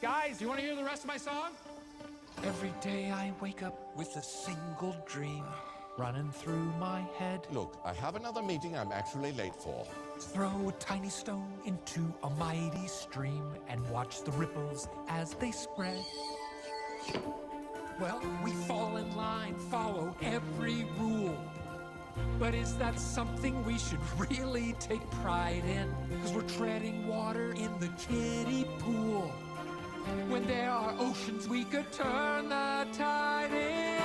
Guys, you want to hear the rest of my song? Every day I wake up with a single dream running through my head. Look, I have another meeting I'm actually late for. Throw a tiny stone into a mighty stream and watch the ripples as they spread. Well, we fall in line, follow every rule. But is that something we should really take pride in? Because we're treading water in the kiddie pool. When there are oceans we could turn the tide in.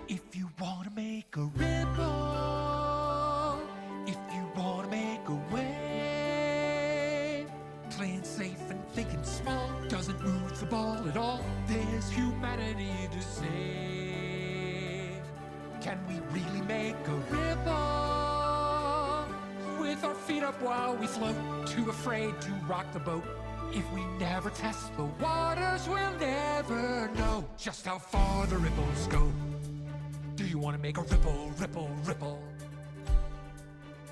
If you want to make a ripple, if you want to make a wave, playing safe and thinking small doesn't move the ball at all. There's humanity to save. Can we really make a ripple? With our feet up while we float, too afraid to rock the boat. If we never test the waters, we'll never know just how far the ripples go. Do you want to make a ripple, ripple, ripple?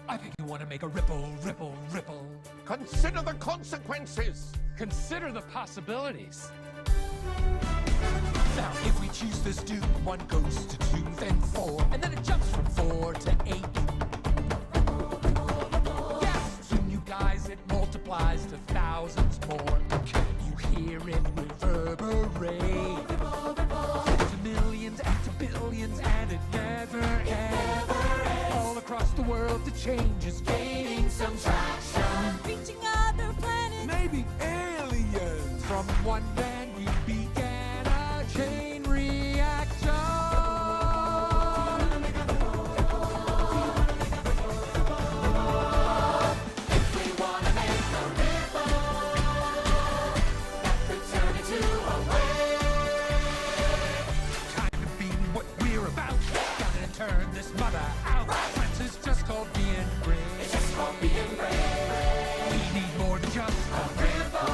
I think you want to make a ripple, ripple, ripple. Consider the consequences. Consider the possibilities. Now, if we choose this dude, one goes to 2, then 4, and then it jumps from 4 to 8. Yes, soon you guys, it multiplies to thousands more. Can you hear it reverberate? To millions and to billions, and it never ends. All across the world, the change is gaining some traction. Reaching other planets, Maybe aliens. From one band we began a chain reaction. if we want to make a ripple that could turn into a wave. Time to be what we're about. Gotta turn this mother out. Friends is just called being brave. It's just called being brave. We need more than just a ripple.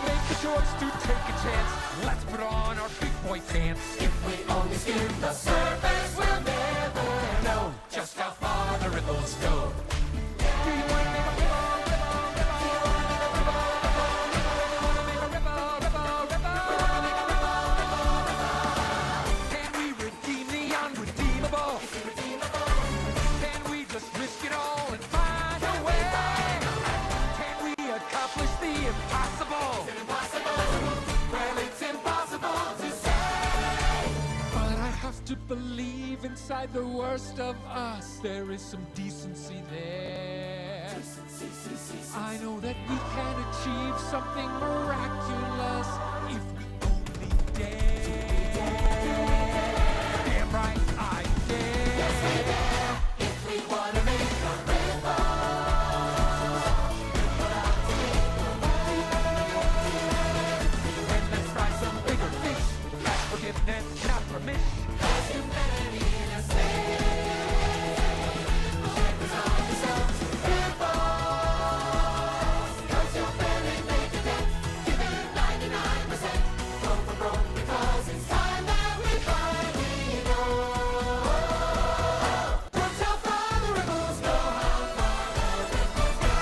Make the choice to take a chance. Let's put on our big boy pants. If we only skim the surface, we'll never know just how far the ripples go. Do you wanna make a ripple, ripple, ripple? Do you wanna make a ripple, ripple, ripple? Do you wanna make a ripple, ripple, ripple? Can we redeem the unredeemable? Can we just risk it all and find a way? Can we accomplish the impossible? Well, it's impossible to say. But I have to believe inside the worst of us there is some decency there. I know that we can achieve something miraculous if we only dare. Damn right I dare. If we want to make a ripple, And let's fry some bigger fish. That's forgiveness, not permission. humanity in a state. Design yourself to ripples, 'cause you'll barely make a dent. Give it 99%. Go for broke because it's time that we finally know just how far the ripples go. How far the ripples go.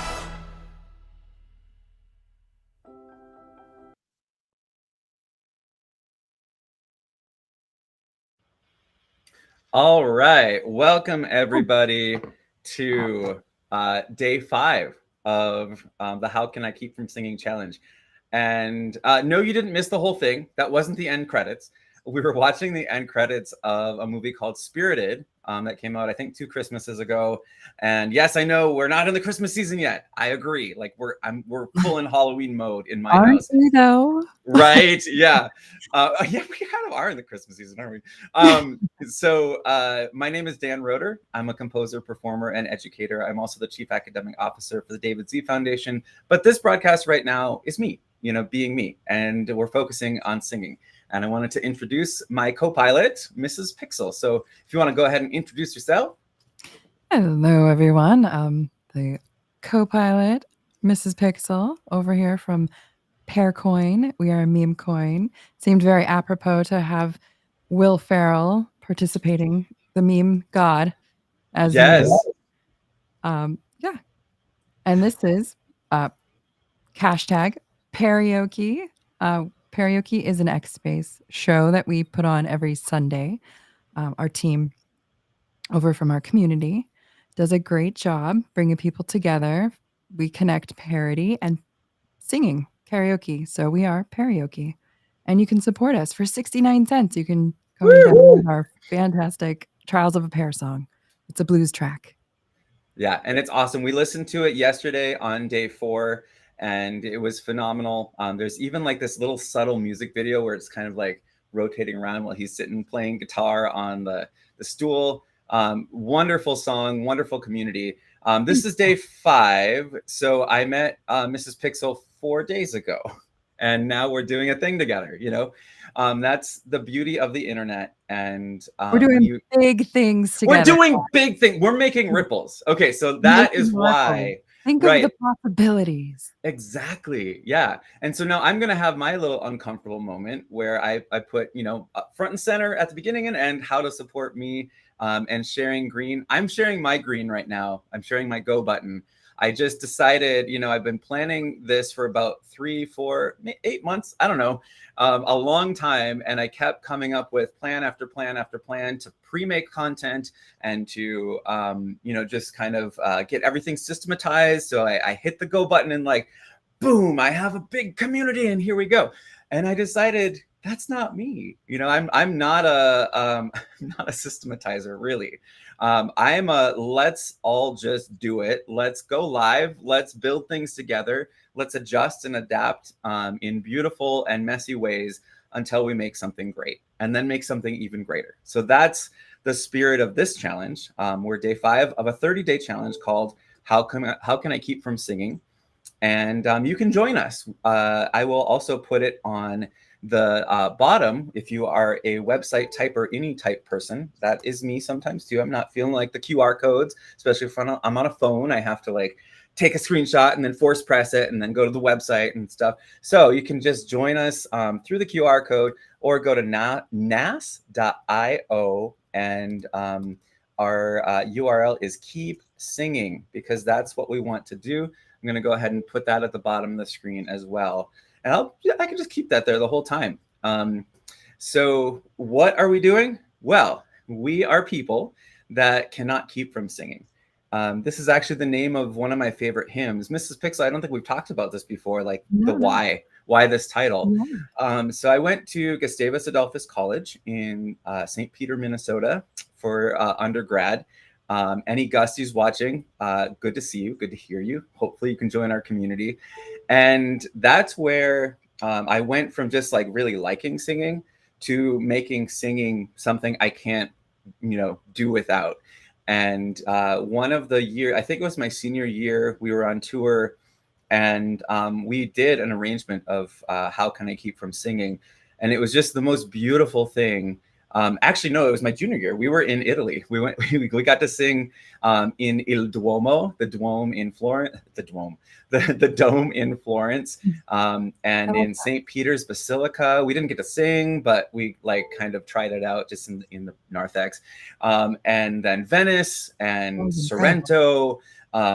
All right. Welcome, everybody, to day 5 of the How Can I Keep From Singing Challenge. And no, you didn't miss the whole thing. That wasn't the end credits. We were watching the end credits of a movie called Spirited that came out, I think, 2 Christmases ago. And yes, I know we're not in the Christmas season yet. I agree. Like we're full in Halloween mode in my Aren't house. we though? Right. Yeah. Yeah, we kind of are in the Christmas season, aren't we? So my name is Dan Roeder. I'm a composer, performer, and educator. I'm also the Chief Academic Officer for the David Z Foundation. But this broadcast right now is me, being me. And we're focusing on singing. And I wanted to introduce my co-pilot, Mrs. Pixel. So if you want to go ahead and introduce yourself. Hello, everyone. The co-pilot, Mrs. Pixel, over here from Pearcoin. We are a meme coin. Seemed very apropos to have Will Ferrell participating, the meme god, as Yes. yeah. And this is hashtag karaoke. Karaoke is an X Space show that we put on every Sunday. Our team over from our community does a great job bringing people together. We connect parody and singing karaoke. So we are karaoke. And you can support us for 69 cents. You can go and download our fantastic Trials of a Pear song. It's a blues track. Yeah, and it's awesome. We listened to it yesterday on day 4, and it was phenomenal. There's even like this little subtle music video where it's kind of like rotating around while he's sitting playing guitar on the stool. Wonderful song, wonderful community. This is day 5. So I met Mrs. Pixel 4 days ago, and now we're doing a thing together, you know. That's the beauty of the internet. And we're doing big things together. We're doing big things. We're making ripples. Okay, so that is why. Think of the possibilities. Exactly. Yeah. And so now I'm going to have my little uncomfortable moment where I put, you know, front and center at the beginning and end how to support me and sharing green. I'm sharing my green right now. I'm sharing my go button. I just decided, you know, I've been planning this for about 3, 4, 8 months. I don't know, a long time. And I kept coming up with plan after plan after plan to pre-make content and to, you know, just kind of get everything systematized. So I hit the go button and like, boom, I have a big community and here we go. And I decided that's not me. You know, I'm not a not a systematizer really. I'm a let's all just do it. Let's go live. Let's build things together. Let's adjust and adapt in beautiful and messy ways until we make something great and then make something even greater. So that's the spirit of this challenge. We're day 5 of a 30-day challenge called How Can I Keep From Singing? And you can join us. I will also put it on the bottom if you are a website type or any type person. That is me sometimes too. I'm not feeling like the QR codes, especially if I'm on a phone. I have to like take a screenshot and then force press it and then go to the website and stuff. So you can just join us through the QR code or go to nas.io and our URL is Keep Singing because that's what we want to do. I'm going to go ahead and put that at the bottom of the screen as well. And I can just keep that there the whole time. So what are we doing? Well, we are people that cannot keep from singing. This is actually the name of one of my favorite hymns. Mrs. Pixel, I don't think we've talked about this before, like the why this title. Yeah. So I went to Gustavus Adolphus College in St. Peter, Minnesota for undergrad. Any Gusties watching, good to see you, good to hear you. Hopefully you can join our community. And that's where I went from just like really liking singing to making singing something I can't, you know, do without. And one of the year, I think it was my senior year, we were on tour and we did an arrangement of How Can I Keep From Singing? And it was just the most beautiful thing. Actually, no, it was my junior year. We were in Italy. We got to sing in Il Duomo, the Dome in Florence, the Dome in Florence, and in St. Peter's Basilica. We didn't get to sing, but we like kind of tried it out just in the narthex. And then Venice and Sorrento.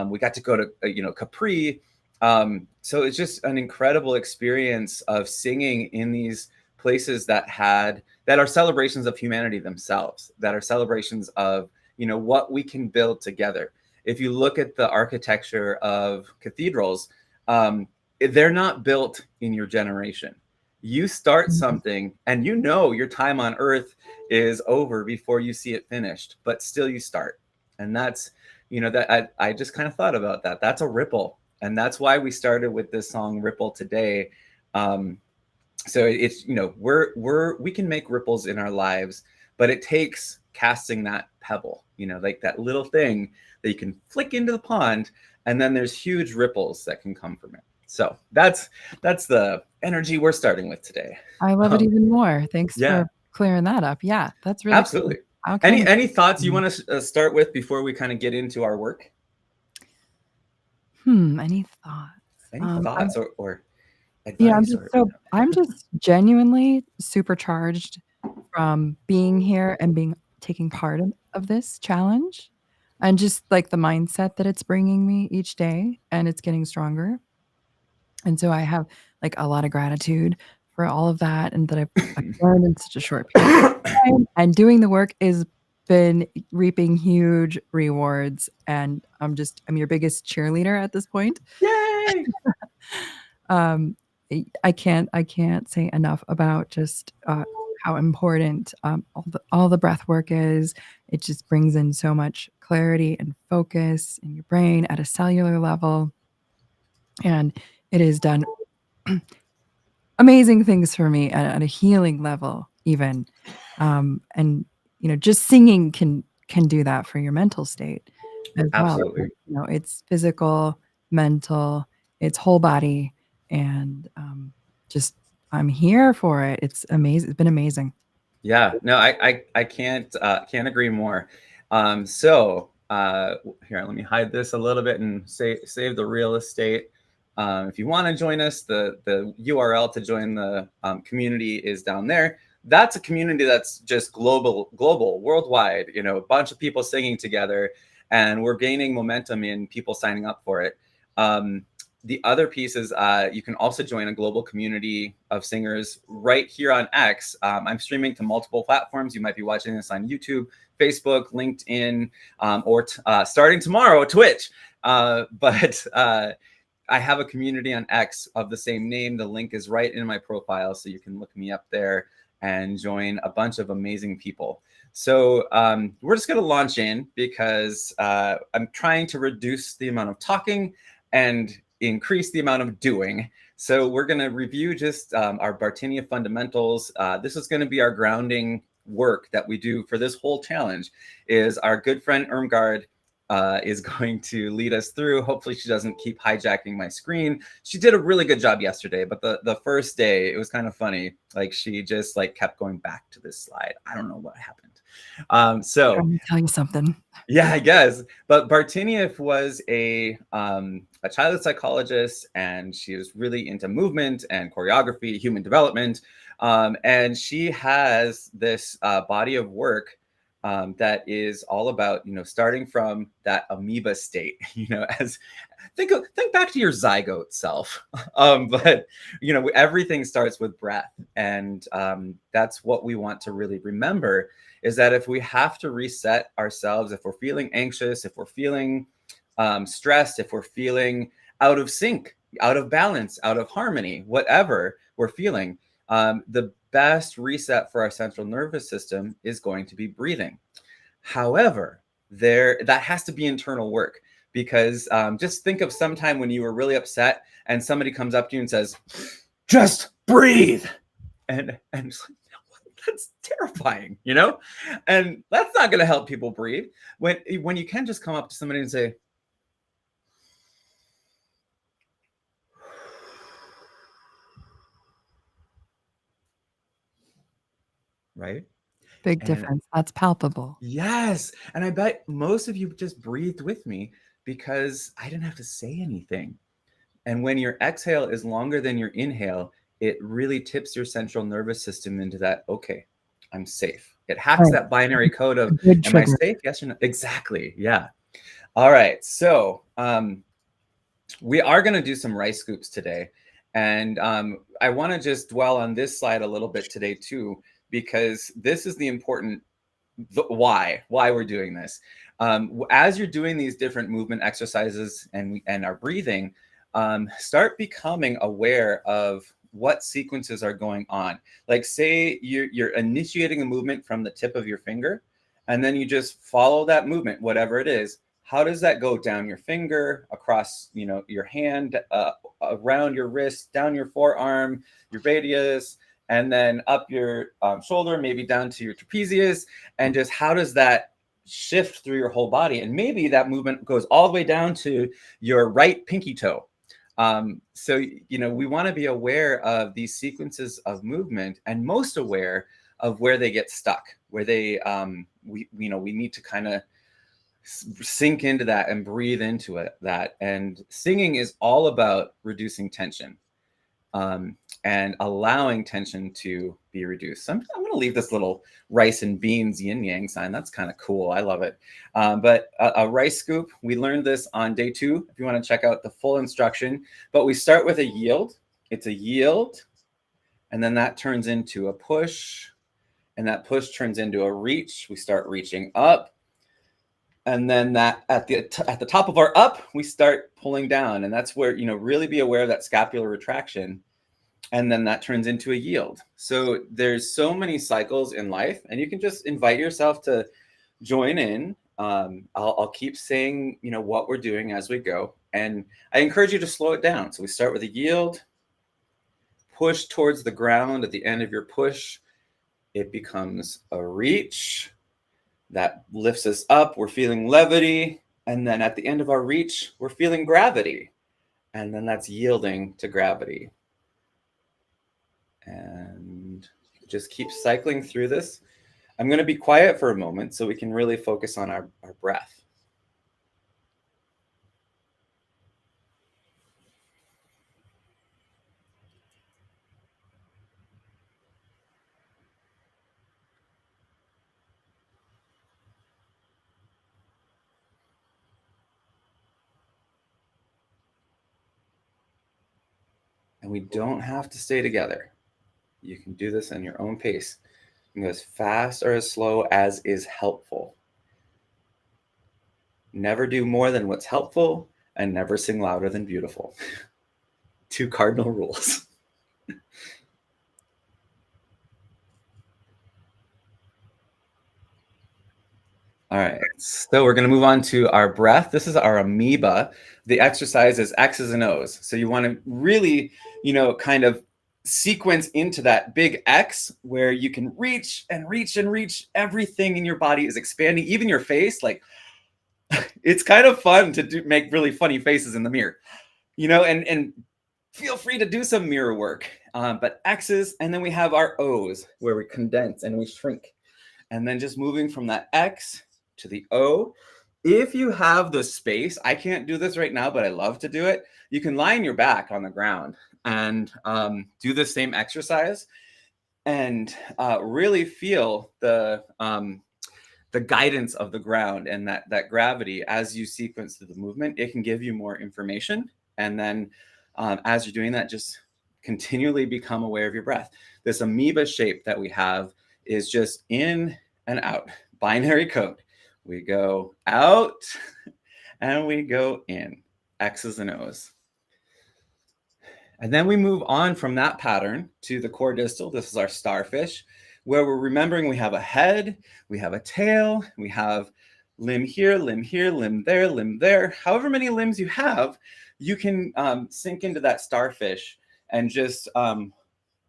We got to go to Capri. So it's just an incredible experience of singing in these places that are celebrations of humanity themselves, that are celebrations of, you know, what we can build together. If you look at the architecture of cathedrals, they're not built in your generation. You start something and you know your time on earth is over before you see it finished, but still you start. And that's, you know, that I just kind of thought about that. That's a ripple. And that's why we started with this song Ripple today. So it's, you know, we can make ripples in our lives, but it takes casting that pebble, you know, like that little thing that you can flick into the pond, and then there's huge ripples that can come from it. So that's the energy we're starting with today. I love it even more. Thanks for clearing that up. Yeah, that's really absolutely cool. Okay. Any thoughts you want to start with before we kind of get into our work? Any thoughts? Any thoughts or yeah, I'm just genuinely supercharged from being here and taking part of this challenge, and just like the mindset that it's bringing me each day, and it's getting stronger. And so I have like a lot of gratitude for all of that and that I've learned in such a short period of time. And doing the work has been reaping huge rewards. And I'm your biggest cheerleader at this point. Yay! um, I can't say enough about just how important all the breath work is. It just brings in so much clarity and focus in your brain at a cellular level, and it has done amazing things for me at a healing level, even. And just singing can do that for your mental state as well. Absolutely. It's physical, mental, it's whole body, and just I'm here for it. It's amazing. It's been amazing. Yeah, no, I can't agree more. So here, let me hide this a little bit and save the real estate. If you want to join us, the URL to join the community is down there. That's a community that's just global, worldwide. A bunch of people singing together, and we're gaining momentum in people signing up for it. The other piece is you can also join a global community of singers right here on X. I'm streaming to multiple platforms. You might be watching this on YouTube, Facebook, LinkedIn, or starting tomorrow, Twitch. But I have a community on X of the same name. The link is right in my profile, so you can look me up there and join a bunch of amazing people. So we're just going to launch in because I'm trying to reduce the amount of talking and increase the amount of doing. So we're going to review just our Bartinia fundamentals. This is going to be our grounding work that we do for this whole challenge. Is our good friend Irmgard is going to lead us through. Hopefully she doesn't keep hijacking my screen. She did a really good job yesterday, but the first day it was kind of funny. Like she just kept going back to this slide. I don't know what happened. So I'm gonna tell you something. Yeah, I guess. But Bartinieff was a childhood psychologist, and she was really into movement and choreography, human development. And she has this body of work that is all about, starting from that amoeba state, as think back to your zygote self. But, everything starts with breath. And that's what we want to really remember, is that if we have to reset ourselves, if we're feeling anxious, if we're feeling stressed, if we're feeling out of sync, out of balance, out of harmony, whatever we're feeling, the best reset for our central nervous system is going to be breathing. However, that has to be internal work, because just think of some time when you were really upset and somebody comes up to you and says, just breathe. And it's like, that's terrifying, and that's not going to help people breathe. When you can just come up to somebody and say, right? Big difference. That's palpable. Yes. And I bet most of you just breathed with me because I didn't have to say anything. And when your exhale is longer than your inhale, it really tips your central nervous system into that, okay, I'm safe. It hacks that binary code of, am I safe? Yes or no? Exactly. Yeah. All right. So we are going to do some rice scoops today. And I want to just dwell on this slide a little bit today too, because this is the important why we're doing this. As you're doing these different movement exercises and are breathing, start becoming aware of what sequences are going on. Like say you're initiating a movement from the tip of your finger, and then you just follow that movement, whatever it is. How does that go down your finger, across your hand, around your wrist, down your forearm, your radius, and then up your shoulder, maybe down to your trapezius, and just how does that shift through your whole body? And maybe that movement goes all the way down to your right pinky toe. So, we want to be aware of these sequences of movement, and most aware of where they get stuck, where they, we need to kind of sink into that and breathe into that. And singing is all about reducing tension. and allowing tension to be reduced. So I'm going to leave this little rice and beans yin yang sign. That's kind of cool. I love it. But a rice scoop, we learned this on day 2, if you want to check out the full instruction. But we start with a yield. It's a yield. And then that turns into a push. And that push turns into a reach. We start reaching up. And then that at the top of our up, we start pulling down. And that's where, really be aware of that scapular retraction. And then that turns into a yield. So there's so many cycles in life, and you can just invite yourself to join in. I'll keep saying, what we're doing as we go. And I encourage you to slow it down. So we start with a yield, push towards the ground. At the end of your push, it becomes a reach that lifts us up. We're feeling levity. And then at the end of our reach, we're feeling gravity. And then that's yielding to gravity. And just keep cycling through this. I'm going to be quiet for a moment so we can really focus on our breath. And we don't have to stay together. You can do this in your own pace. You can go as fast or as slow as is helpful. Never do more than what's helpful, and never sing louder than beautiful. 2 cardinal rules. All right, so we're going to move on to our breath. This is our amoeba. The exercise is X's and O's. So you want to really, kind of sequence into that big X where you can reach and reach and reach. Everything in your body is expanding, even your face. Like, it's kind of fun to make really funny faces in the mirror, and feel free to do some mirror work. But X's, and then we have our O's where we condense and we shrink. And then just moving from that X to the O. If you have the space, I can't do this right now, but I love to do it. You can lie on your back on the ground and do the same exercise and really feel the guidance of the ground and that gravity as you sequence through the movement. It can give you more information. And then as you're doing that, just continually become aware of your breath. This amoeba shape that we have is just in and out, binary code. We go out and we go in, X's and O's. And then we move on from that pattern to the core distal. This is our starfish, where we're remembering we have a head, we have a tail, we have limb here, limb there. However many limbs you have, you can sink into that starfish and just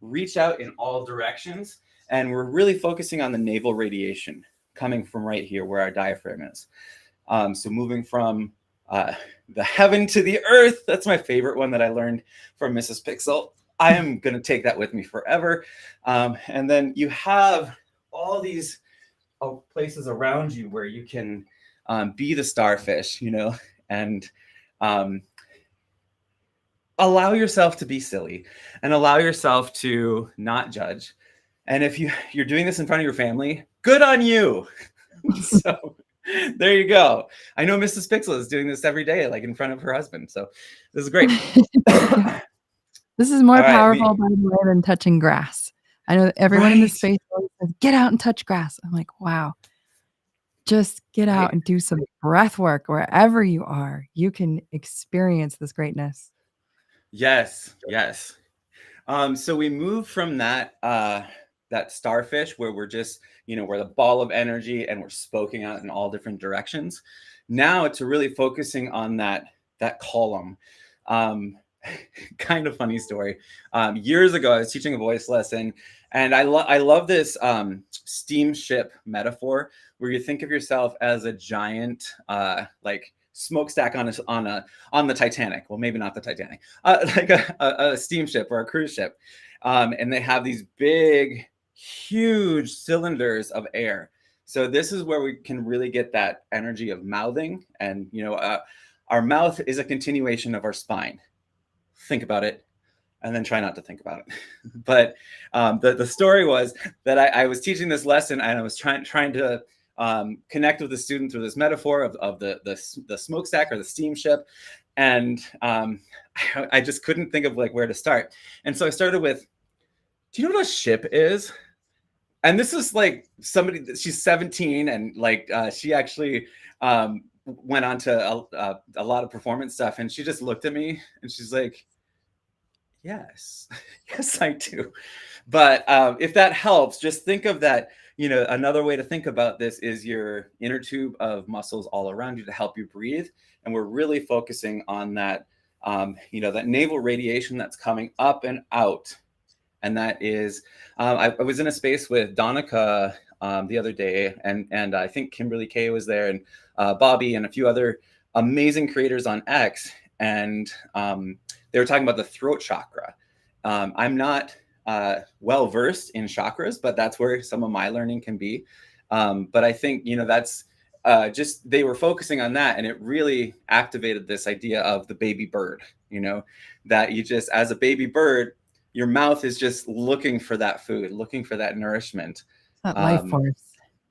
reach out in all directions. And we're really focusing on the navel radiation coming from right here where our diaphragm is. So moving from the heaven to the earth. That's my favorite one that I learned from Mrs. Pixel. I am going to take that with me forever. And then you have all these places around you where you can be the starfish, and allow yourself to be silly and allow yourself to not judge. And if you're doing this in front of your family, good on you. So there you go. I know Mrs. Pixel is doing this every day, like in front of her husband. So this is great. This is more powerful, by the way, than touching grass. I know everyone in this space always says, get out and touch grass. I'm like, wow. Just get out and do some breath work wherever you are. You can experience this greatness. Yes. So we move from that starfish where we're just, we're the ball of energy and we're spoking out in all different directions. Now to really focusing on that column. Kind of funny story. Years ago, I was teaching a voice lesson, and I love this steamship metaphor where you think of yourself as a giant like smokestack on the Titanic. Well, maybe not the Titanic, like a steamship or a cruise ship, and they have these big, huge cylinders of air. So this is where we can really get that energy of mouthing, and our mouth is a continuation of our spine. Think about it. and then try not to think about it. But the story was that I was teaching this lesson, and I was trying to connect with the student through this metaphor of the smokestack or the steamship, and I just couldn't think of like where to start. And so I started with, do you know what a ship is? And this is like somebody, she's 17, and like she actually went on to a lot of performance stuff, and she just looked at me and she's like, yes, yes, I do. But if that helps, just think of that. You know, another way to think about this is your inner tube of muscles all around you to help you breathe. And we're really focusing on that, you know, that navel radiation that's coming up and out. And that is, I was in a space with Donica the other day, and I think Kimberly Kay was there, and Bobby and a few other amazing creators on X. And they were talking about the throat chakra. I'm not well versed in chakras, but that's where some of my learning can be. But I think, you know, that's just, they were focusing on that, and it really activated this idea of the baby bird, you know, that you just, as a baby bird, your mouth is just looking for that food, looking for that nourishment. That life force.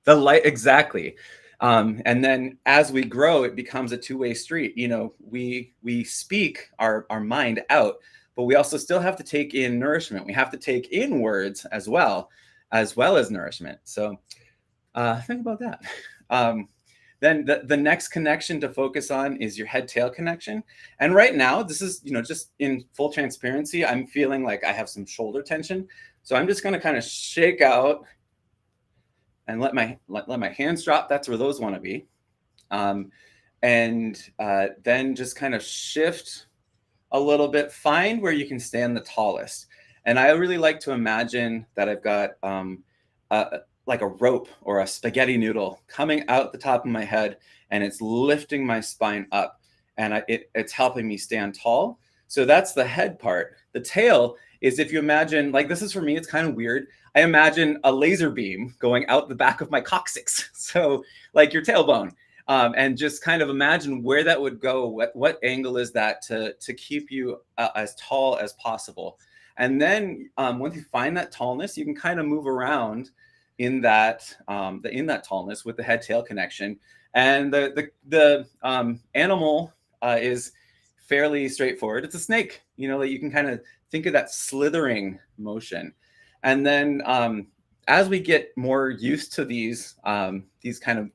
The light, exactly. And then as we grow, it becomes a two-way street. You know, we speak our mind out, but we also still have to take in nourishment. We have to take in words as well as nourishment. So think about that. Then the next connection to focus on is your head-tail connection. And right now, this is, you know, just in full transparency, I'm feeling like I have some shoulder tension. So I'm just going to kind of shake out and let my hands drop. That's where those want to be. And then just kind of shift a little bit. Find where you can stand the tallest. And I really like to imagine that I've got like a rope or a spaghetti noodle coming out the top of my head, and it's lifting my spine up, and it's helping me stand tall. So that's the head part. The tail is, if you imagine, like, this is for me, it's kind of weird. I imagine a laser beam going out the back of my coccyx. So like your tailbone, and just kind of imagine where that would go. What angle is that to keep you as tall as possible? And then once you find that tallness, you can kind of move around in that tallness with the head tail connection. And the animal is fairly straightforward. It's a snake, you know, that you can kind of think of that slithering motion. And then as we get more used to these kind of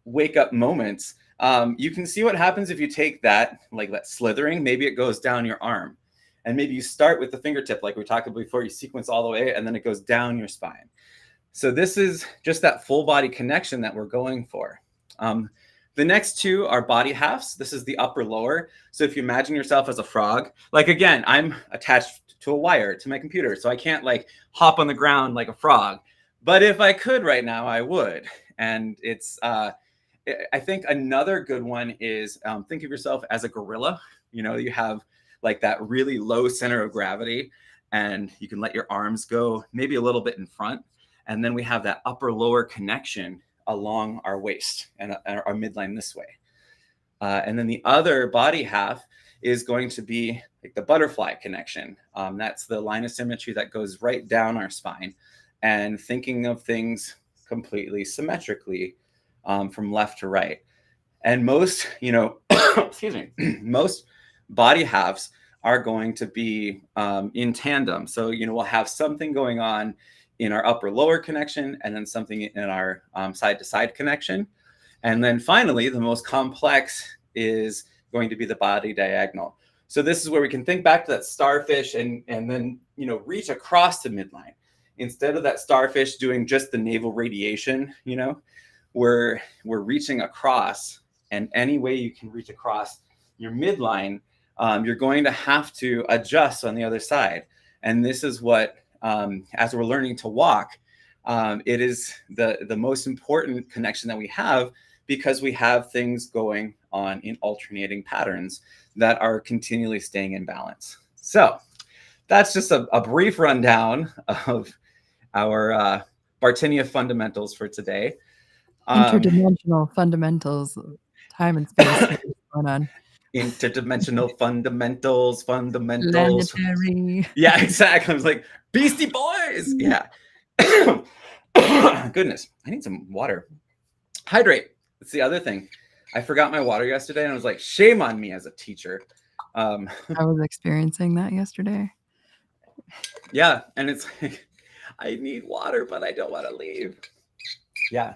wake up moments, you can see what happens if you take that, like that slithering, maybe it goes down your arm. And maybe you start with the fingertip, like we talked about before, you sequence all the way, and then it goes down your spine. So this is just that full body connection that we're going for. The next two are body halves. This is the upper lower. So if you imagine yourself as a frog, like, again, I'm attached to a wire to my computer, so I can't like hop on the ground like a frog. But if I could right now, I would. And it's, I think another good one is think of yourself as a gorilla. You know, you have like that really low center of gravity, and you can let your arms go maybe a little bit in front. And then we have that upper lower connection along our waist and our midline this way. And then the other body half is going to be like the butterfly connection. That's the line of symmetry that goes right down our spine, and thinking of things completely symmetrically from left to right. And most, you know, excuse me, most body halves are going to be in tandem. So, you know, we'll have something going on in our upper lower connection, and then something in our side to side connection. And then finally, the most complex is going to be the body diagonal. So this is where we can think back to that starfish and then, you know, reach across the midline. Instead of that starfish doing just the navel radiation, you know, we're reaching across, and any way you can reach across your midline, you're going to have to adjust on the other side. And this is what, as we're learning to walk, it is the most important connection that we have, because we have things going on in alternating patterns that are continually staying in balance. So that's just a brief rundown of our Bartinia fundamentals for today. Interdimensional fundamentals, time and space going on. Interdimensional fundamentals. Planetary. Yeah, exactly. I was like, Beastie Boys. Yeah. Goodness, I need some water. Hydrate. That's the other thing. I forgot my water yesterday, and I was like, shame on me as a teacher. I was experiencing that yesterday. Yeah, and it's like, I need water, but I don't want to leave. Yeah,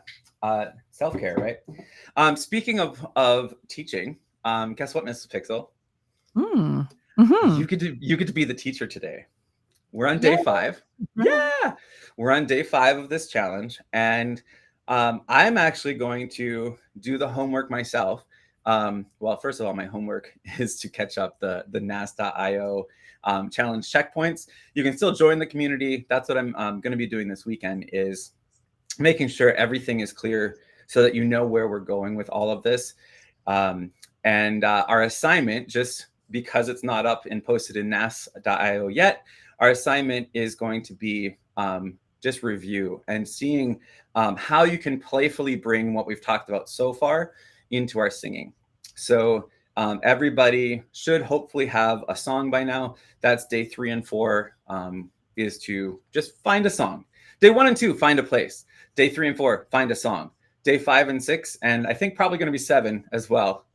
self-care, right? Speaking of teaching, guess what, Mrs. Pixel? Mm-hmm. You get to be the teacher today. We're on day 5. Yeah, we're on day 5 of this challenge, and I'm actually going to do the homework myself. Well, first of all, my homework is to catch up the NAS.io challenge checkpoints. You can still join the community. That's what I'm going to be doing this weekend, is making sure everything is clear so that you know where we're going with all of this. And our assignment, just because it's not up and posted in NAS.io yet, our assignment is going to be just review and seeing how you can playfully bring what we've talked about so far into our singing. So everybody should hopefully have a song by now. That's day 3 and 4, is to just find a song. Day 1 and 2, find a place. Day 3 and 4, find a song. Day 5 and 6, and I think probably going to be 7 as well.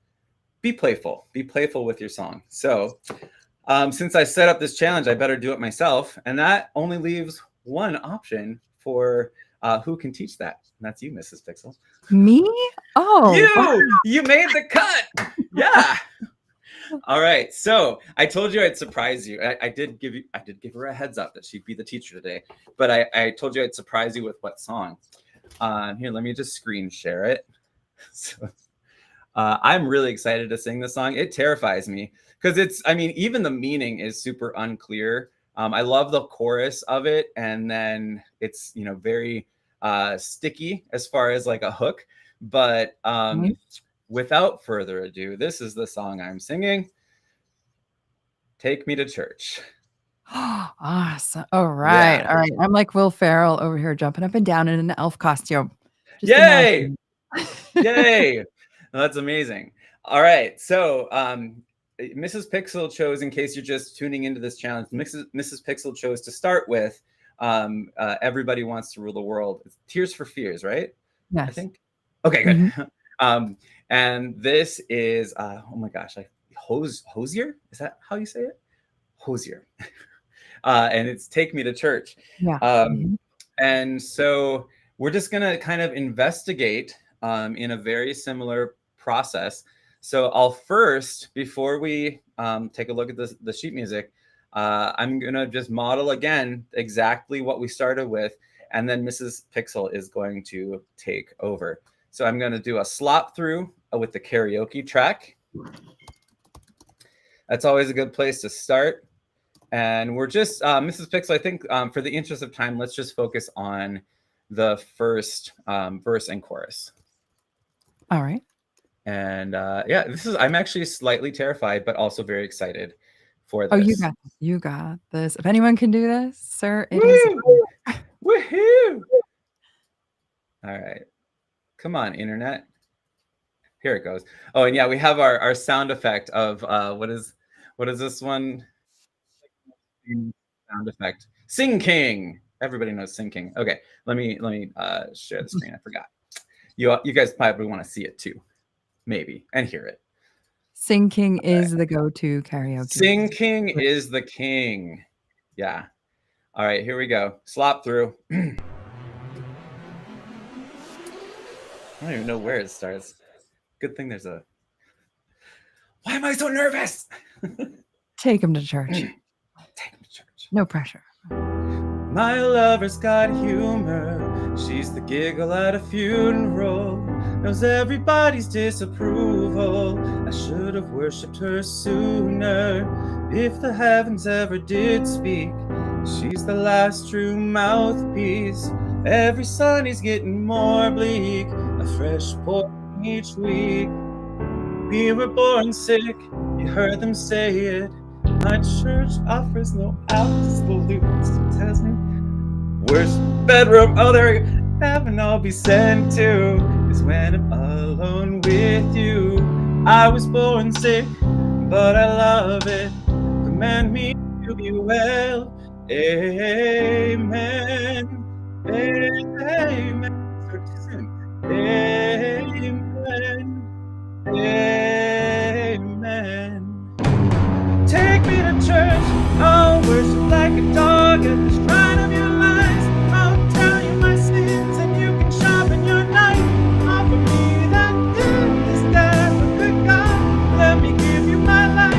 Be playful. Be playful with your song. So since I set up this challenge, I better do it myself. And that only leaves one option for who can teach that. And that's you, Mrs. Pixel. Me? Oh, You made the cut. Yeah. All right. So I told you I'd surprise you. I did give her a heads up that she'd be the teacher today. But I told you I'd surprise you with what song. Here, let me just screen share it. So, I'm really excited to sing this song. It terrifies me because even the meaning is super unclear. I love the chorus of it, and then it's very sticky as far as like a hook. But without further ado, this is the song I'm singing. Take Me to Church. Awesome. All right. Yeah. All right. I'm like Will Ferrell over here jumping up and down in an elf costume. Just Yay! imagine. Yay! That's amazing. All right. So Mrs. Pixel chose, in case you're just tuning into this challenge, Mrs. Pixel chose to start with Everybody Wants to Rule the World. It's Tears for Fears, right? Yes. I think. Okay, good. Mm-hmm. And this is, oh my gosh, Hozier? Is that how you say it? Hozier. And it's Take Me to Church. Yeah. And so we're just going to kind of investigate in a very similar process. So I'll first, before we take a look at the sheet music, I'm going to just model again exactly what we started with, and then Mrs. Pixel is going to take over. So I'm going to do a slop through with the karaoke track. That's always a good place to start. And we're just, Mrs. Pixel, I think for the interest of time, let's just focus on the first verse and chorus. All right. And yeah, I'm actually slightly terrified, but also very excited for this. Oh, you got this. If anyone can do this, sir, it is. Woohoo! All right. Come on, internet. Here it goes. Oh, and yeah, we have our sound effect of what is this one? Sound effect. Sing King. Everybody knows Sing King. Okay, let me share the screen. I forgot. You guys probably want to see it too, maybe, and hear it. Sing King is the go-to karaoke. Sing King is the king. Yeah. All right, here we go. Slop through. I don't even know where it starts. Good thing there's a... Why am I so nervous? Take him to church. Take him to church. No pressure. My lover's got humor. She's the giggle at a funeral. Knows everybody's disapproval. I should have worshipped her sooner. If the heavens ever did speak, she's the last true mouthpiece. Every Sunday's getting more bleak. A fresh poem each week. We were born sick, you heard them say it. My church offers no absolutes. Tells me worst bedroom other heaven I'll be sent to is when I'm alone with you. I was born sick, but I love it. Command me to be well. Amen. Amen. Start too soon. Amen. Amen. Take me to church. I'll worship like a dog at the shrine of your lies. I'll tell you my sins and you can sharpen your knife. Offer me that goodness that a good God. Let me give you my life.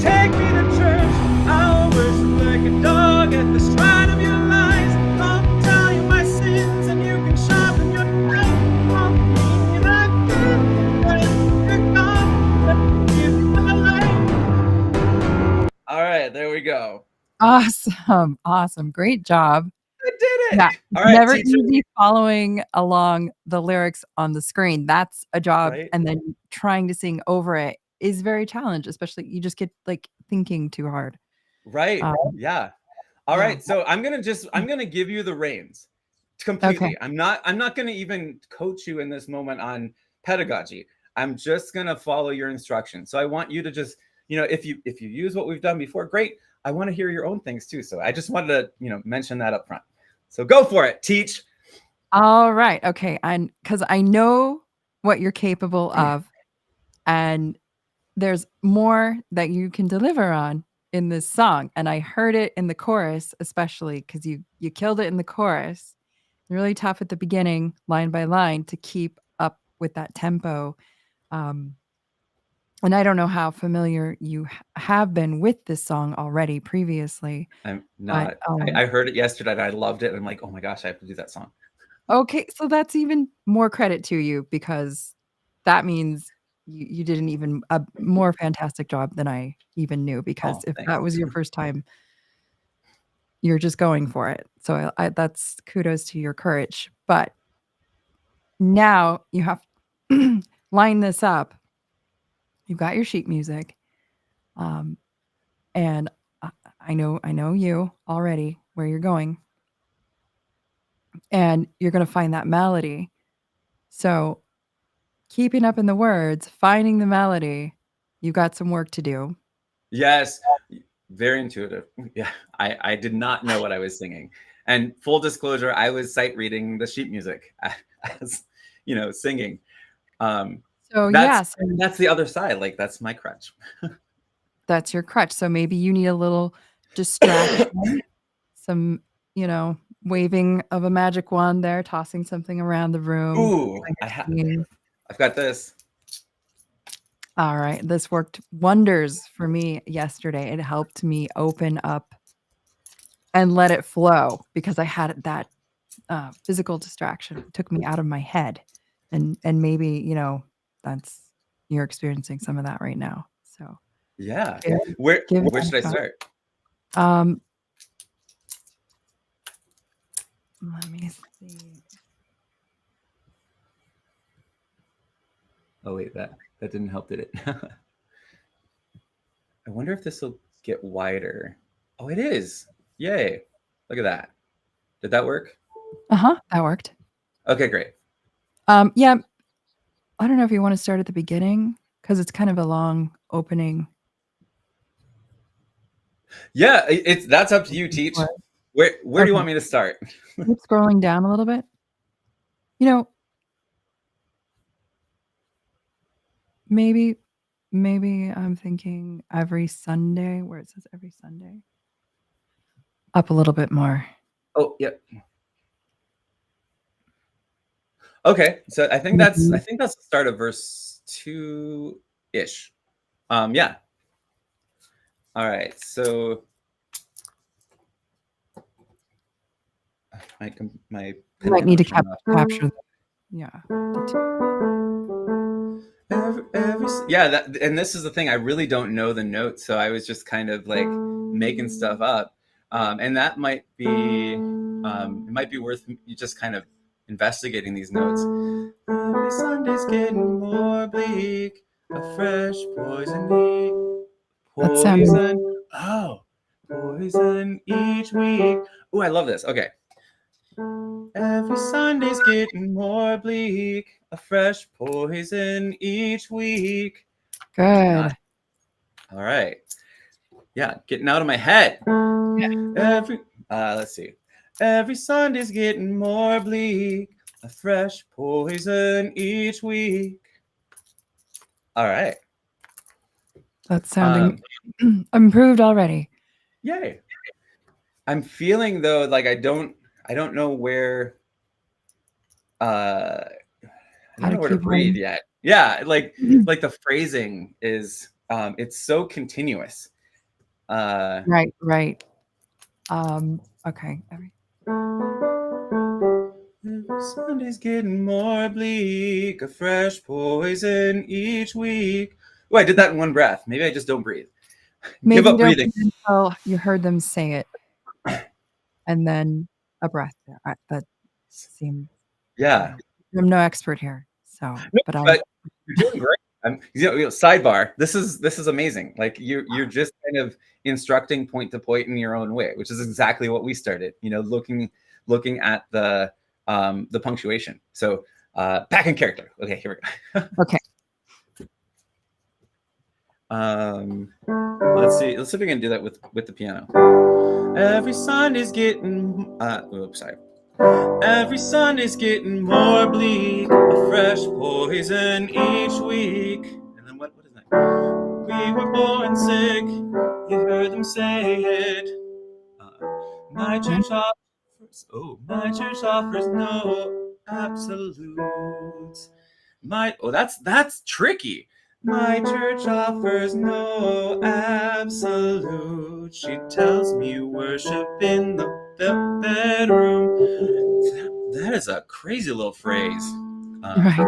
Take me to church. I'll worship like a dog at the shrine of your lies. I'll tell you my sins and you can sharpen your knife. Offer me that goodness that a good God. Let me give you my life. All right, there we go. Awesome. Great job. I did it. Yeah, All right, never teacher. easy following along the lyrics on the screen. That's a job, Right? and then trying to sing over it is very challenging, especially you just get like thinking too hard. Right. Um, Yeah. All yeah. right. So I'm gonna give you the reins completely. I'm not gonna even coach you in this moment on pedagogy. I'm just gonna follow your instructions. So I want you to just, if you use what we've done before, great. I want to hear your own things too. So I just wanted to, mention that up front. So go for it, teach. All right. Okay. And because I know what you're capable of, and there's more that you can deliver on in this song. And I heard it in the chorus, especially because you killed it in the chorus. Really tough at the beginning, line by line, to keep up with that tempo. And I don't know how familiar you have been with this song already previously. I'm not. I heard it yesterday and I loved it. And I'm like, oh my gosh, I have to do that song. Okay, so that's even more credit to you, because that means you did an even a more fantastic job than I even knew, because if Thanks. that was your first time, you're just going for it. So I that's kudos to your courage. But now you have to line this up. You've got your sheet music. And I know you already where you're going. And you're going to find that melody. So keeping up in the words, finding the melody, you've got some work to do. Yes. Very intuitive. Yeah. I did not know what I was singing. And full disclosure, I was sight reading the sheet music as, singing. So yes, that's the other side. Like, that's my crutch. that's your crutch. So maybe you need a little distraction, some, waving of a magic wand there, tossing something around the room. Ooh, I've got this. All right. This worked wonders for me yesterday. It helped me open up and let it flow, because I had that physical distraction. It took me out of my head. And maybe, that's you're experiencing some of that right now. So Yeah. give Where it should I a shot. start? Let me see. Oh wait, that didn't help, did it? I wonder if this will get wider. Oh, it is. Yay. Look at that. Did that work? That worked. Okay, great. Yeah. I don't know if you want to start at the beginning, because it's kind of a long opening. Yeah, that's up to you, Teach. Where do you want me to start? Keep scrolling down a little bit. Maybe I'm thinking every Sunday, where it says every Sunday. Up a little bit more. Oh, yep. Okay, so I think that's the start of verse 2-ish. Yeah. All right, so my You might need to capture. Yeah. And this is the thing, I really don't know the notes, so I was just kind of like making stuff up, and that might be it might be worth you just kind of investigating these notes. Every Sunday's getting more bleak, a fresh poison poison each week. Oh, I love this. Okay. Every Sunday's getting more bleak, a fresh poison each week. Good. All right. Yeah, getting out of my head. Let's see. Every Sunday's getting more bleak. A fresh poison each week. All right. That's sounding improved already. Yay. I'm feeling though like I don't know where I don't know where to breathe yet. Yeah, like the phrasing is it's so continuous. Right. Okay. Every Sunday's getting more bleak, a fresh poison each week. Oh, I did that in one breath. Maybe I just don't breathe. Maybe Give up breathing. Until you heard them say it, and then a breath. That seemed. Yeah. I'm no expert here, so but you're doing great. Sidebar. This is amazing. Like you're just kind of instructing point to point in your own way, which is exactly what we started. Looking at the punctuation. So back in character. Okay, here we go. Okay. Let's see if we can do that with the piano. Every Sunday's getting sorry. Every Sunday's getting more bleak, a fresh poison each week. And then what is that? We were born sick, you heard them say it. My church offers no absolutes. That's tricky. My church offers no absolute. She tells me worship in the bedroom. That is a crazy little phrase. Right.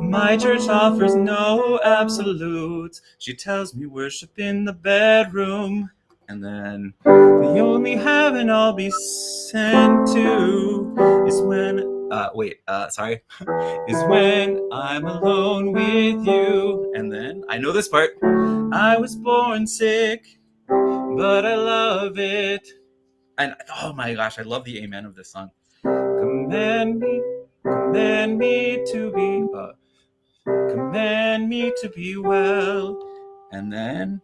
My church offers no absolutes. She tells me worship in the bedroom. And then the only heaven I'll be sent to is when is when I'm alone with you. And then I know this part. I was born sick, but I love it. And oh my gosh, I love the amen of this song. Command me to be well. And then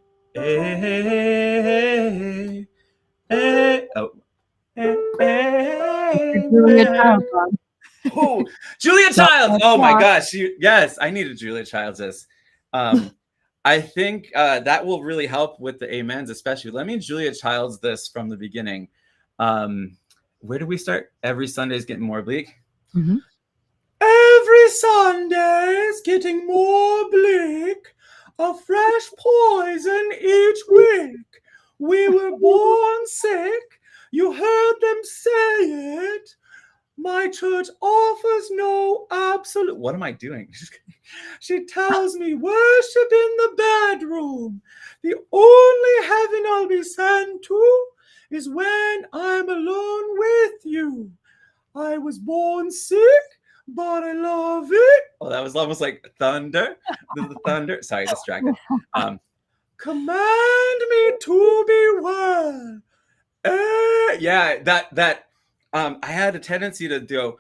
Julia Childs. Oh my gosh. Yes, I needed Julia Childs this. I think that will really help with the amens, especially. Let me Julia Childs this from the beginning. Where do we start? Every Sunday's getting more bleak. Mm-hmm. Every Sunday's getting more bleak. A fresh poison each week. We were born sick. You heard them say it. My church offers no absolute. What am I doing? She tells me worship in the bedroom. The only heaven I'll be sent to is when I'm alone with you. I was born sick, but I love it. Oh, that was almost like thunder. The thunder. Sorry, distracted. Command me to be well. Yeah, that. I had a tendency to do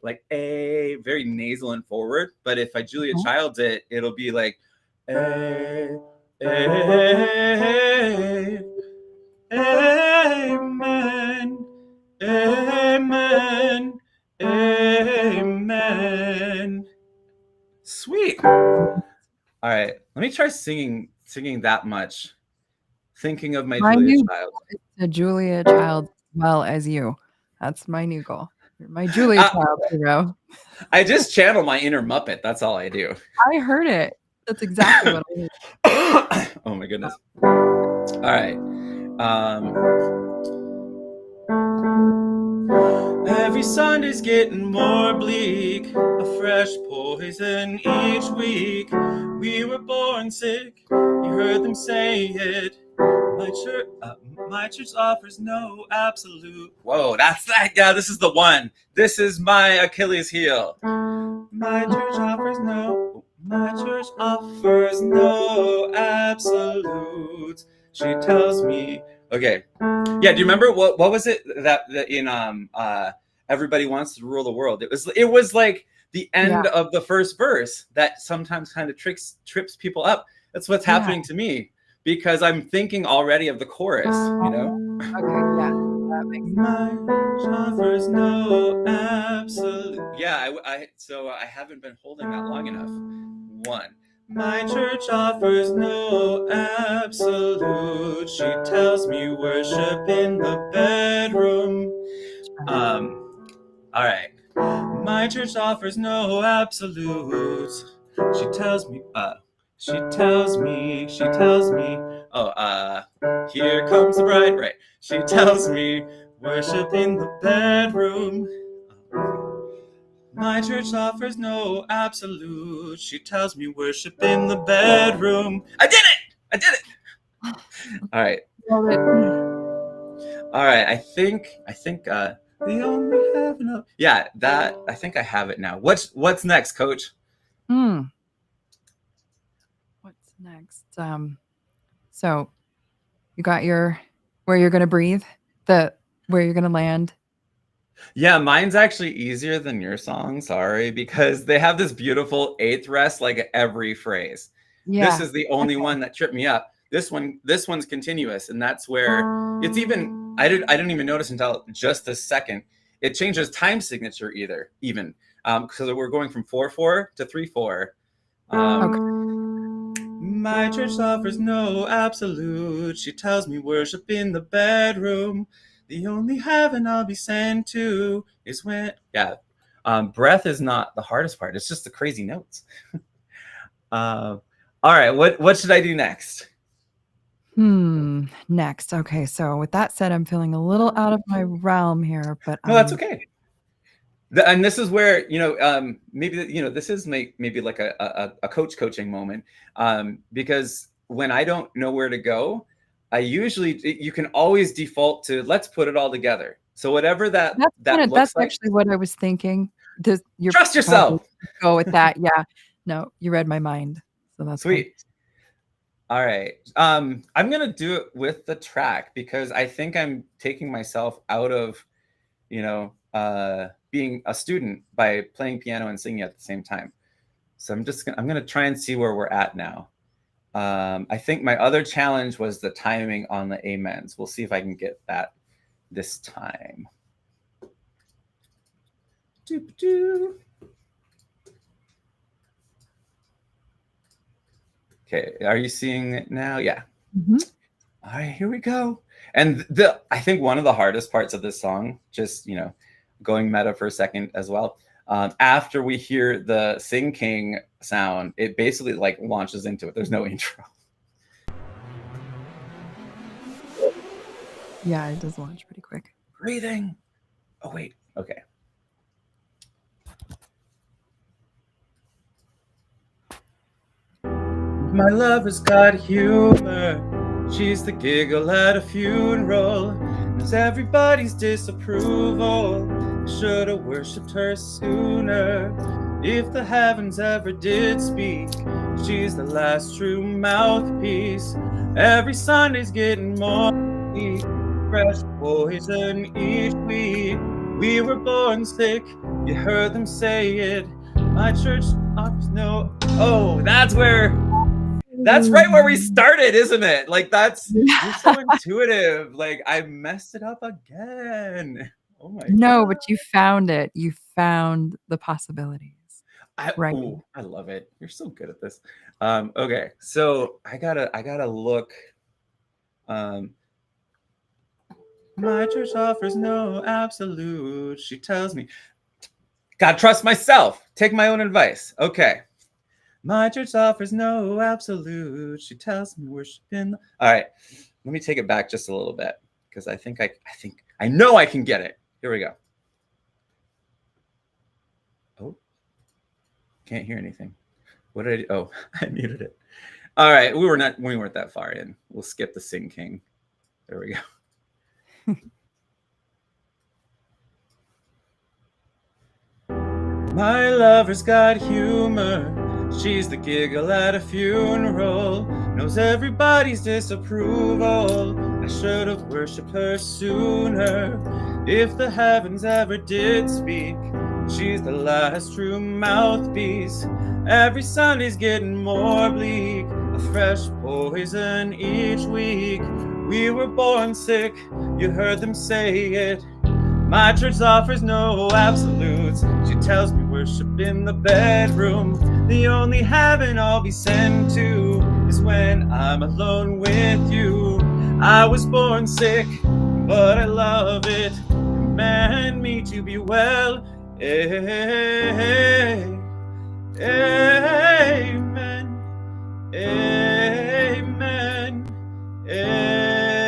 like a, very nasal and forward. But if I Julia Childs it, it'll be like amen, amen, amen. Sweet. All right, let me try singing that much. Thinking of my Julia Childs. A Julia Childs as well as you. That's my new goal. You're my Julia Childs hero. I just channel my inner Muppet. That's all I do. I heard it. That's exactly what I heard. Oh my goodness. All right. Every Sunday's getting more bleak. A fresh poison each week. We were born sick. You heard them say it. My church offers no absolute. Whoa, that's that. Yeah, this is the one. This is my Achilles heel. My church offers no absolutes. She tells me. Okay. Yeah. Do you remember what was it that in Everybody Wants to Rule the World? It was like the end of the first verse that sometimes kind of trips people up. That's what's happening to me because I'm thinking already of the chorus, you know? Okay, yeah, that makes sense. My offers no absolute. Yeah, so I haven't been holding that long enough. 1. My church offers no absolute. She tells me worship in the bedroom. All right. My church offers no absolutes. She tells me. Oh, here comes the bride. Right. She tells me worship in the bedroom. My church offers no absolute. She tells me worship in the bedroom. I did it. All right. Love it. All right. I think the only heaven of... Yeah, that I think I have it now. What's next, Coach? What's next? So you got your where you're gonna breathe, where you're gonna land. Yeah, mine's actually easier than your song, sorry, because they have this beautiful 8th rest like every phrase. Yeah. This is the only one that tripped me up. This one's continuous, and that's where it's even I didn't even notice until just a second. It changes time signature even because we're going from 4/4 to 3/4. My church offers no absolute. She tells me worship in the bedroom. The only heaven I'll be sent to is when... Yeah. Breath is not the hardest part. It's just the crazy notes. All right. What should I do next? Next. Okay. So with that said, I'm feeling a little out of my realm here, but No, that's okay. And this is where, maybe, this is maybe like a coaching moment. Because when I don't know where to go, you can always default to let's put it all together. So whatever that looks that's like, actually what I was thinking. Trust yourself. Go with that. Yeah. No, you read my mind. So that's sweet. Cool. All right. I'm gonna do it with the track because I think I'm taking myself out of, being a student by playing piano and singing at the same time. So I'm gonna try and see where we're at now. I think my other challenge was the timing on the amens. We'll see if I can get that this time. Okay, are you seeing it now? Yeah. Mm-hmm. All right, here we go. And I think one of the hardest parts of this song, just, going meta for a second as well, after we hear the Sing King sound, it basically like launches into it. There's no intro. Yeah, it does launch pretty quick. Breathing. Oh, wait. Okay. My lover's got humor. She's the giggle at a funeral. There's everybody's disapproval. Should have worshipped her sooner. If the heavens ever did speak, she's the last true mouthpiece. Every Sunday's getting more fresh poison each week. We were born sick, you heard them say it. My church offers no... Oh, that's right where we started, isn't it? Like you're so intuitive. Like I messed it up again. Oh my God. But you found it. You found the possibilities. Right. Ooh, I love it. You're so good at this. Okay, so I gotta look. My church offers no absolute. She tells me, gotta trust myself. Take my own advice. Okay. My church offers no absolute. She tells me worship in. All right, let me take it back just a little bit because I know I can get it. Here we go. Oh, can't hear anything. What did I do? Oh, I muted it. All right, we weren't that far in. We'll skip the Sing King. There we go. My lover's got humor. She's the giggle at a funeral. Knows everybody's disapproval. I should have worshipped her sooner. If the heavens ever did speak, She's the last true mouthpiece. Every Sunday's getting more bleak. A fresh poison each week. We were born sick, you heard them say it. My church offers no absolutes. She tells me worship in the bedroom. The only heaven I'll be sent to is when I'm alone with you. I was born sick, but I love it. Command me to be well. Amen. Amen. Amen. Amen.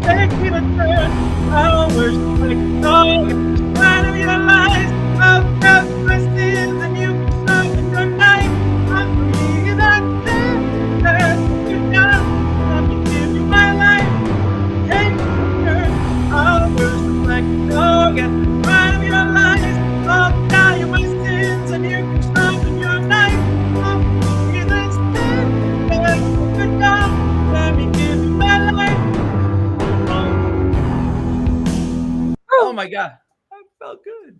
Take me to church. I'll worship like a dog. Trying to realize I'll cast my sins and you can stop in your night. I'm free that there's you down. Let me give you my life. Take me to church. I'll worship like a dog. And try to realize I'll die in my sins and you can stop in your night. I'm free that there's you down. Let me give you my life. Oh my God, that felt good.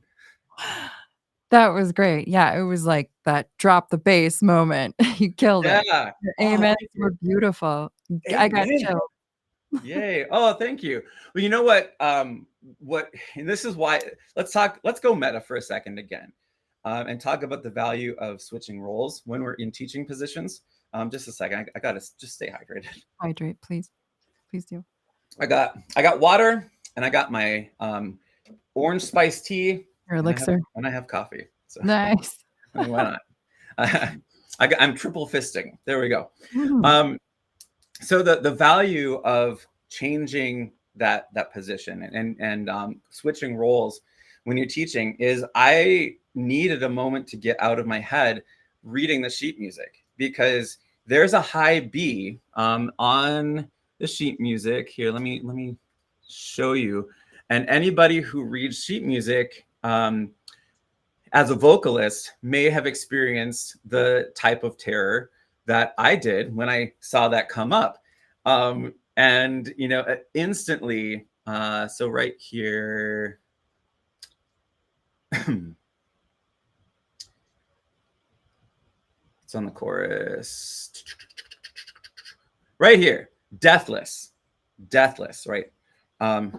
That was great. Yeah, it was like that drop the bass moment. You killed it. Yeah. Your Oh, amens thank you. were beautiful. I got Amen. chilled. Yay. Oh, thank you. Well, you know what? And this is why, let's go meta for a second again, and talk about the value of switching roles when we're in teaching positions. Just a second. I gotta just stay hydrated. Hydrate, please. Please do. I got water and I got my orange spice tea. Your and elixir. I have coffee. So Nice. why not? I'm triple fisting. There we go. Mm. So the value of changing that position and switching roles when you're teaching is I needed a moment to get out of my head reading the sheet music, because there's a high B on the sheet music. Here, let me show you. And anybody who reads sheet music as a vocalist may have experienced the type of terror that I did when I saw that come up. And, you know, instantly, so right here, it's on the chorus, right here, deathless, right? Offer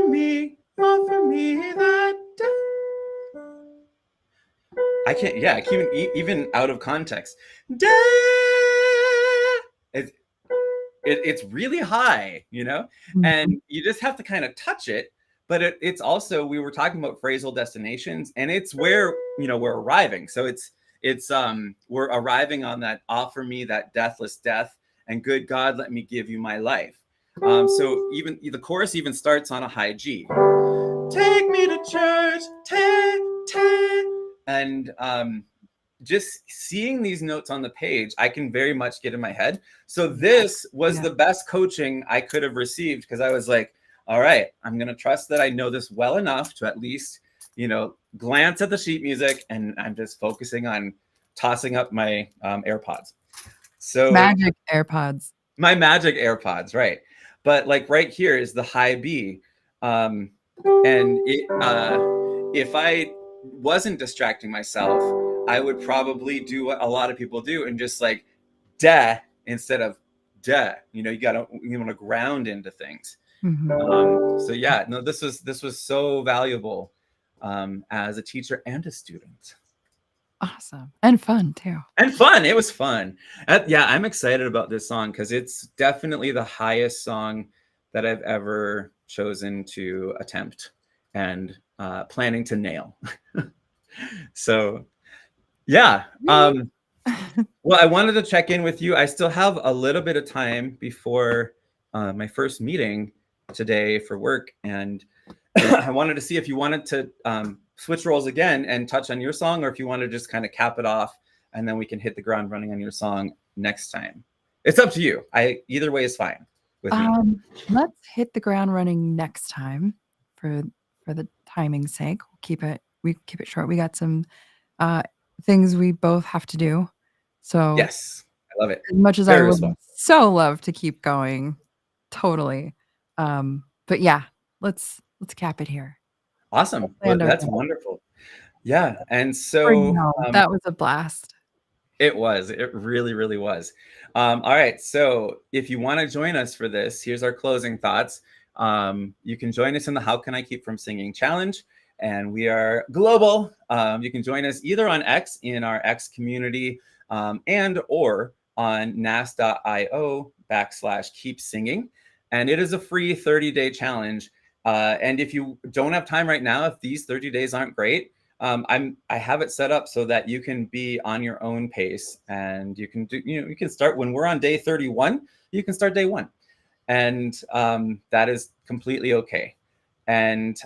me that death. I can't even out of context. It's really high, you know, and you just have to kind of touch it. But it's also, we were talking about phrasal destinations, and it's where, you know, we're arriving. So it's we're arriving on that offer me that deathless death, and good God, let me give you my life. So even the chorus even starts on a high G. Take me to church, take. And just seeing these notes on the page, I can very much get in my head. So this was the best coaching I could have received, because I was like, all right, I'm going to trust that I know this well enough to at least, you know, glance at the sheet music, and I'm just focusing on tossing up my AirPods. So Magic AirPods. My magic AirPods, right. But like right here is the high B. And if I wasn't distracting myself, I would probably do what a lot of people do and just like da instead of da. You know, you want to ground into things. So yeah, no, this was so valuable as a teacher and a student. Awesome. And fun too. And fun. It was fun. Yeah, I'm excited about this song because it's definitely the highest song that I've ever chosen to attempt and planning to nail. So yeah. Well, I wanted to check in with you. I still have a little bit of time before my first meeting today for work. And I wanted to see if you wanted to switch roles again and touch on your song, or if you want to just kind of cap it off and then we can hit the ground running on your song next time. It's up to you. Either way is fine with me. Let's hit the ground running next time for the timing's sake. We keep it short. We got some things we both have to do. So yes, I love it. As much as Very I would so love to keep going, totally. But yeah, let's let's cap it here. Awesome. Well, Orlando that's Day. wonderful. Yeah. And Bring so it home. That was a blast. it was. It really, really was. All right. So if you want to join us for this, here's our closing thoughts. You can join us in the How Can I Keep From Singing Challenge. And we are global. You can join us either on X in our X community and or on nas.io/keep singing. And it is a free 30-day challenge. And if you don't have time right now, if these 30 days aren't great, I have it set up so that you can be on your own pace, and you can do, you can start when we're on day 31, you can start day 1. And that is completely okay. And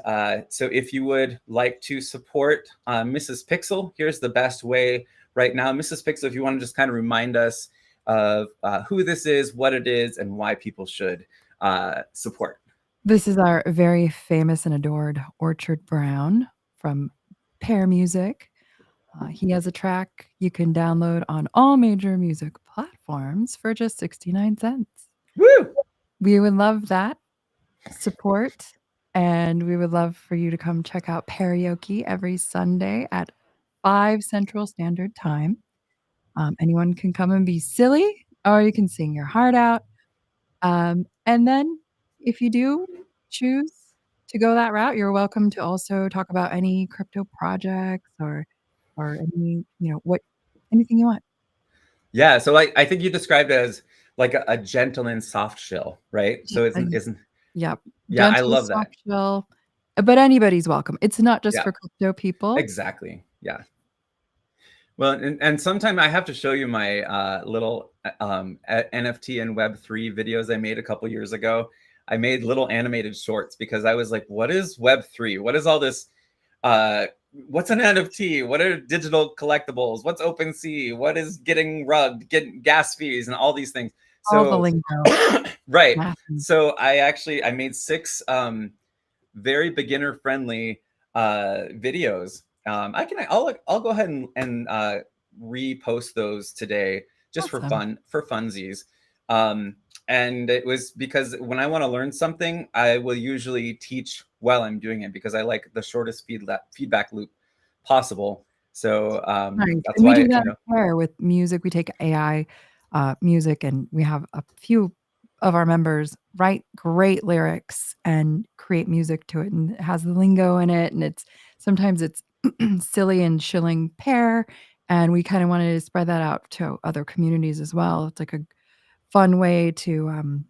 so if you would like to support Mrs. Pixel, here's the best way right now. Mrs. Pixel, if you want to just kind of remind us of who this is, what it is, and why people should support. This is our very famous and adored Orchard Brown from Pear Music. He has a track you can download on all major music platforms for just 69 cents. Woo! We would love that support, and we would love for you to come check out Karaoke every Sunday at 5 Central Standard Time. Anyone can come and be silly, or you can sing your heart out. And then if you do choose to go that route, you're welcome to also talk about any crypto projects or any, anything you want. Yeah. So I think you described it as like a gentle and soft chill, right? So isn't Yep. Yeah, I Gentle, love that. soft chill, but anybody's welcome. It's not just Yeah. for crypto people. Exactly. Yeah. Well, and sometime I have to show you my little NFT and Web3 videos I made a couple years ago. I made little animated shorts because I was like, what is Web3? What is all this? What's an NFT? What are digital collectibles? What's OpenSea? What is getting rugged, getting gas fees, and all these things? All the So lingo. right. Yeah. So I made 6 very beginner friendly videos. I'll go ahead and repost those today just Awesome. for funsies. And it was because when I want to learn something, I will usually teach while I'm doing it because I like the shortest feedback loop possible. So Right. that's And we why, do that here with music. We take AI music, and we have a few of our members write great lyrics and create music to it, and it has the lingo in it, and sometimes it's silly and shilling pair, and we kind of wanted to spread that out to other communities as well. It's like a fun way to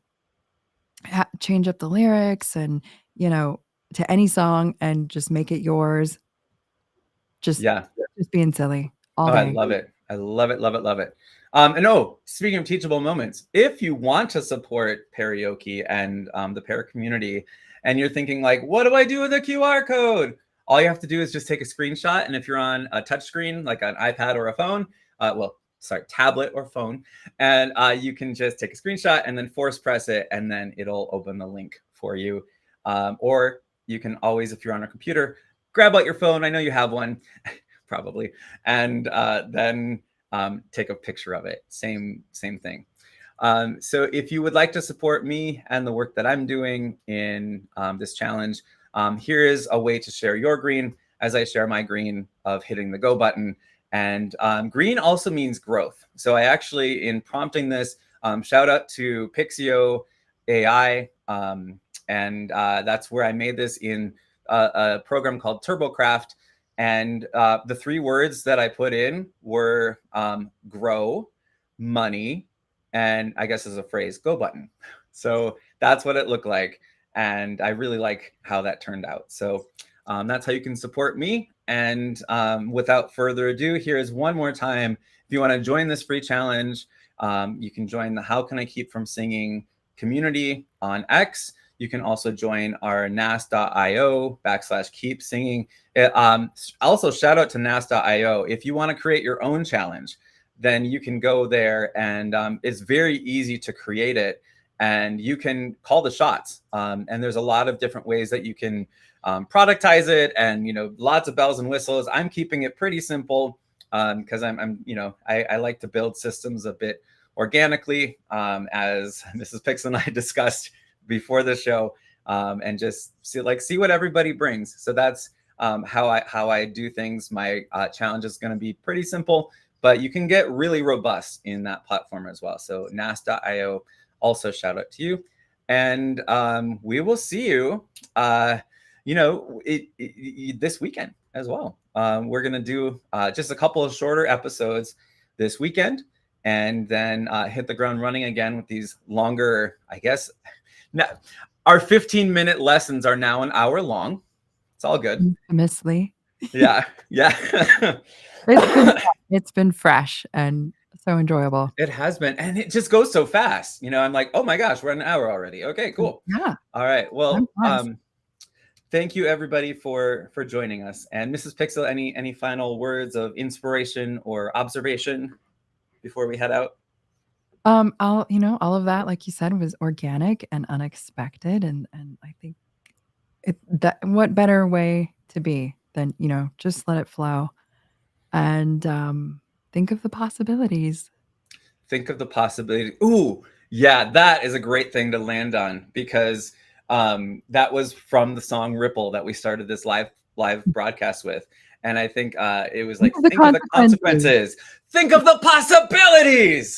change up the lyrics and to any song and just make it yours. Just being silly all Oh, day. I love it. I love it, love it, love it. And speaking of teachable moments, if you want to support Karaoke and the Pear community, and you're thinking like, what do I do with a QR code? All you have to do is just take a screenshot. And if you're on a touchscreen, like an iPad or a phone, tablet or phone, and you can just take a screenshot and then force press it, and then it'll open the link for you. Or you can always, if you're on a computer, grab out your phone. I know you have one, probably, and then take a picture of it. Same thing. So if you would like to support me and the work that I'm doing in this challenge, here is a way to share your green as I share my green of hitting the go button. And green also means growth. So I actually, in prompting this, shout out to Pixio AI. And that's where I made this in a program called TurboCraft. And the 3 words that I put in were grow, money, and I guess as a phrase, go button. So that's what it looked like. And I really like how that turned out. So that's how you can support me. And without further ado, here's one more time. If you want to join this free challenge, you can join the How Can I Keep From Singing community on X. You can also join our nas.io/keep singing. Also, shout out to nas.io. If you want to create your own challenge, then you can go there, and it's very easy to create it, and you can call the shots. And there's a lot of different ways that you can productize it, and lots of bells and whistles. I'm keeping it pretty simple because I like to build systems a bit organically, as Mrs. Pixel and I discussed before the show. and just see what everybody brings. So that's how I do things. My challenge is going to be pretty simple, but you can get really robust in that platform as well. So nas.io, also shout out to you. And we will see you, this weekend as well. We're going to do just a couple of shorter episodes this weekend, and then hit the ground running again with these longer, I guess. Now, our 15-minute lessons are now an hour long. It's all good. Miss Lee. Yeah. It's been fresh and so enjoyable. It has been, and it just goes so fast. I'm like, oh my gosh, we're at an hour already. Okay, cool. Yeah. All right. Well, I'm thank you everybody for joining us. And Mrs. Pixel, any final words of inspiration or observation before we head out? all of that, like you said, was organic and unexpected, and I think what better way to be than just let it flow and think of the possibilities. Think of the possibility. Ooh, yeah, that is a great thing to land on, because that was from the song Ripple that we started this live broadcast with. And I think it was like, think of the consequences. Think of the possibilities.